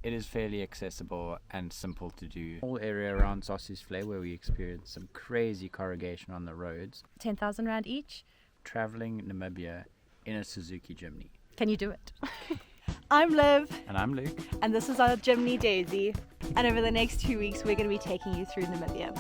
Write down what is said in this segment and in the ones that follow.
It is fairly accessible and simple to do. Whole area around Sossusvlei where we experienced some crazy corrugation on the roads. 10,000 Rand each. Traveling Namibia in a Suzuki Jimny. Can you do it? I'm Liv. And I'm Luke. And this is our Jimny Daisy. And over the next 2 weeks, we're going to be taking you through Namibia.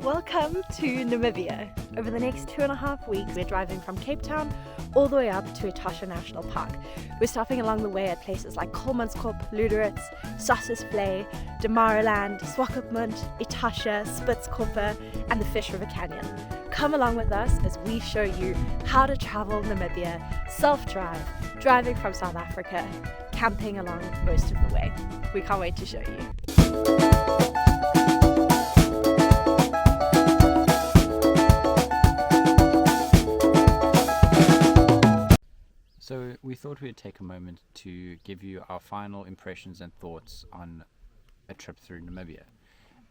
Welcome to Namibia. Over the next 2.5 weeks, we're driving from Cape Town all the way up to Etosha National Park. We're stopping along the way at places like Spitzkoppe, Sossusvlei, Damaraland, Etosha, Spitzkoppe, and the Fish River Canyon. Come along with us as we show you how to travel Namibia, self-drive, driving from South Africa, camping along most of the way. We can't wait to show you. So we thought we'd take a moment to give you our final impressions and thoughts on a trip through Namibia.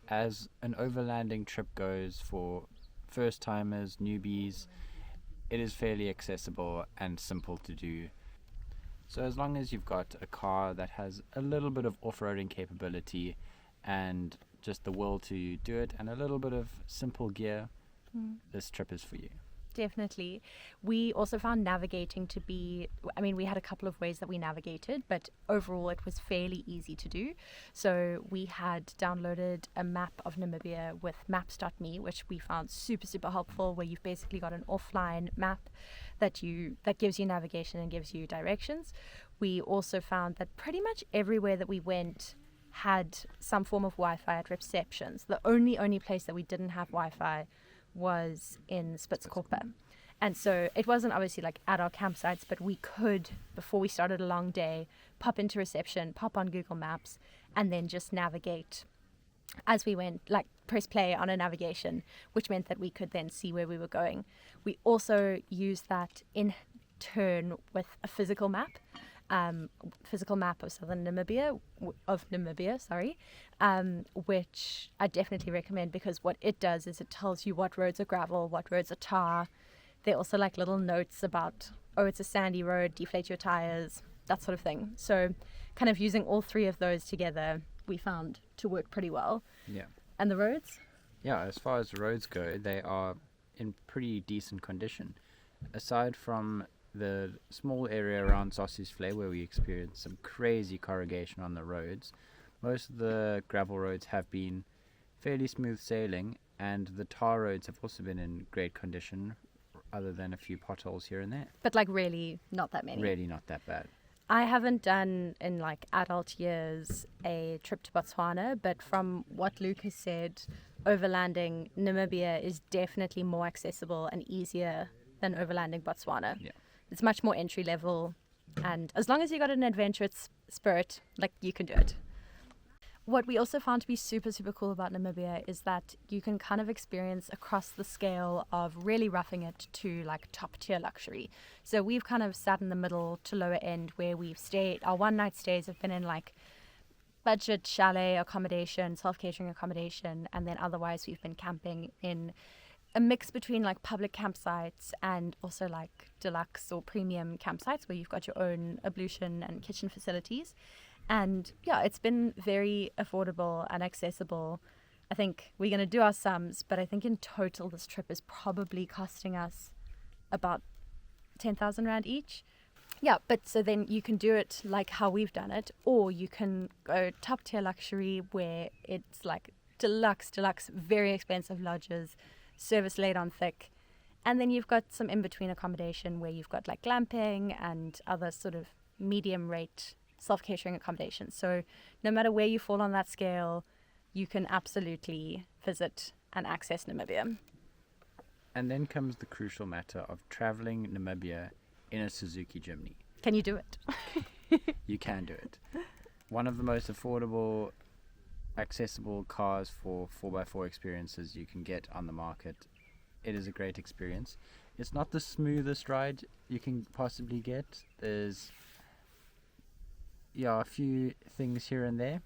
As an overlanding trip goes for first timers, newbies, it is fairly accessible and simple to do. So as long as you've got a car that has a little bit of off-roading capability and just the will to do it and a little bit of simple gear, this trip is for you. Definitely. We also found navigating to be, we had a couple of ways that we navigated, but overall it was fairly easy to do. So we had downloaded a map of Namibia with maps.me, which we found super, super helpful, where you've basically got an offline map that gives you navigation and gives you directions. We also found that pretty much everywhere that we went had some form of Wi-Fi at receptions. The only place that we didn't have Wi-Fi was in Spitzkoppe. And so it wasn't obviously like at our campsites, but we could, before we started a long day, pop into reception, pop on Google Maps, and then just navigate as we went, like press play on a navigation, which meant that we could then see where we were going. We also used that in turn with a physical map of southern Namibia, which I definitely recommend, because what it does is it tells you what roads are gravel, what roads are tar. There are also like little notes about, it's a sandy road, deflate your tires, that sort of thing. So kind of using all three of those together, we found to work pretty well. Yeah. And the roads? Yeah, as far as the roads go, they are in pretty decent condition. Aside from the small area around Sossusvlei where we experienced some crazy corrugation on the roads, most of the gravel roads have been fairly smooth sailing, and the tar roads have also been in great condition, other than a few potholes here and there. But like really not that many. Really not that bad. I haven't done in like adult years a trip to Botswana, but from what Luke has said, overlanding Namibia is definitely more accessible and easier than overlanding Botswana. Yeah. It's much more entry level, and as long as you got an adventurous spirit, like, you can do it. What we also found to be super, super cool about Namibia is that you can kind of experience across the scale of really roughing it to like top tier luxury. So we've kind of sat in the middle to lower end where we've stayed. Our one night stays have been in like budget chalet accommodation, self-catering accommodation, and then otherwise we've been camping in a mix between like public campsites and also like deluxe or premium campsites where you've got your own ablution and kitchen facilities. And yeah, it's been very affordable and accessible. I think we're going to do our sums, but I think in total this trip is probably costing us about 10,000 Rand each. Yeah, but so then you can do it like how we've done it, or you can go top tier luxury where it's like deluxe, very expensive lodges, service laid on thick, and then you've got some in-between accommodation where you've got like glamping and other sort of medium rate self-catering accommodations. So no matter where you fall on that scale, you can absolutely visit and access Namibia. And then comes the crucial matter of traveling Namibia in a Suzuki Jimny. Can you do it? You can do it. One of the most affordable, accessible cars for 4x4 experiences you can get on the market. It is a great experience. It's not the smoothest ride you can possibly get. There's a few things here and there,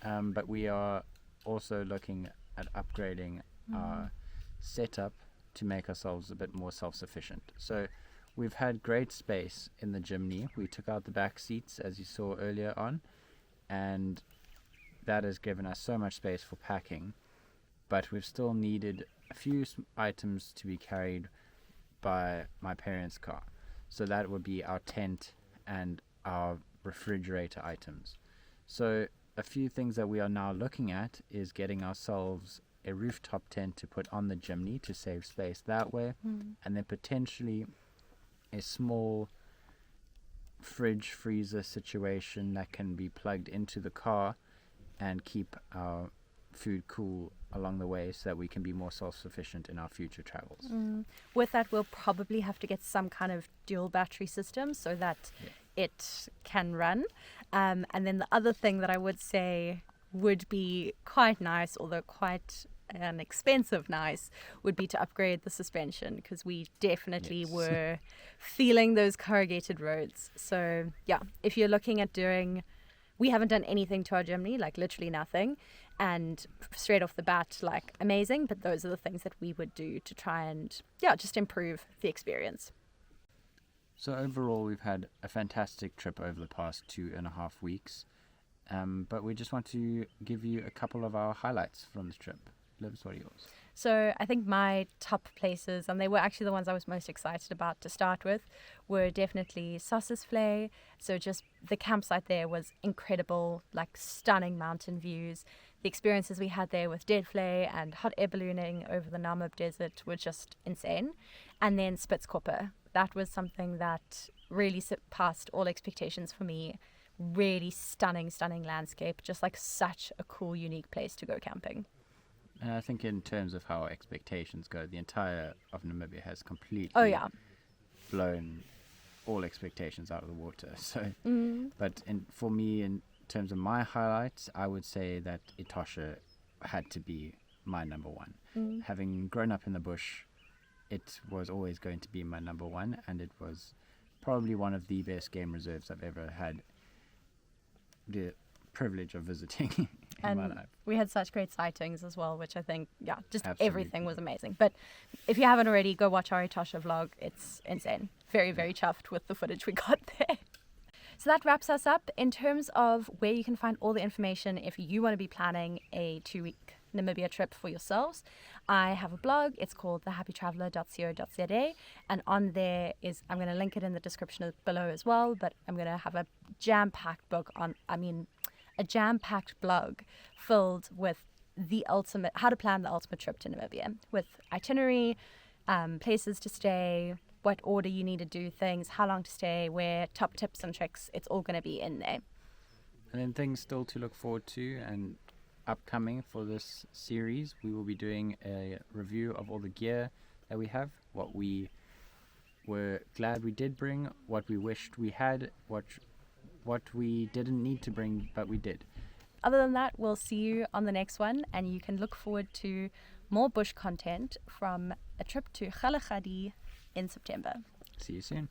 but we are also looking at upgrading our setup to make ourselves a bit more self-sufficient. So we've had great space in the Jimny. We took out the back seats, as you saw earlier on, and that has given us so much space for packing. But we've still needed a few items to be carried by my parents' car. So that would be our tent and our refrigerator items. So a few things that we are now looking at is getting ourselves a rooftop tent to put on the Jimny to save space that way, and then potentially a small fridge freezer situation that can be plugged into the car and keep our food cool along the way so that we can be more self-sufficient in our future travels. With that, we'll probably have to get some kind of dual battery system so that it can run. And then the other thing that I would say would be quite nice, although quite an expensive nice, would be to upgrade the suspension, because we definitely were feeling those corrugated roads. So yeah, if you're looking at we haven't done anything to our Jimny, like literally nothing, and straight off the bat, like amazing, but those are the things that we would do to try and just improve the experience. So overall, we've had a fantastic trip over the past 2.5 weeks, but we just want to give you a couple of our highlights from the trip. Liv, what are yours? So I think my top places, and they were actually the ones I was most excited about to start with, were definitely Sossusvlei. So just the campsite there was incredible, like stunning mountain views. The experiences we had there with deadflay and hot air ballooning over the Namib desert were just insane. And then Spitzkoppe, that was something that really surpassed all expectations for me. Really stunning landscape, just like such a cool, unique place to go camping. And I think in terms of how expectations go, the entire of Namibia has completely blown all expectations out of the water. So, but for me, in terms of my highlights, I would say that Etosha had to be my number one. Having grown up in the bush, it was always going to be my number one, and it was probably one of the best game reserves I've ever had the privilege of visiting in my life. We had such great sightings as well, which I think, just Absolutely. Everything was amazing. But if you haven't already, go watch our Etosha vlog. It's insane. Very, very chuffed with the footage we got there. So that wraps us up in terms of where you can find all the information if you want to be planning a 2-week Namibia trip for yourselves. I have a blog. It's called thehappytraveller.co.za, and on there I'm going to link it in the description below as well, but I'm going to have a jam-packed blog filled with how to plan the ultimate trip to Namibia, with itinerary, places to stay, what order you need to do things, how long to stay, where, top tips and tricks. It's all going to be in there. And then things still to look forward to and upcoming for this series, we will be doing a review of all the gear that we have, what we were glad we did bring, what we wished we had, what we didn't need to bring but we did. Other than that, we'll see you on the next one, and you can look forward to more bush content from a trip to Kgalagadi in September. See you soon.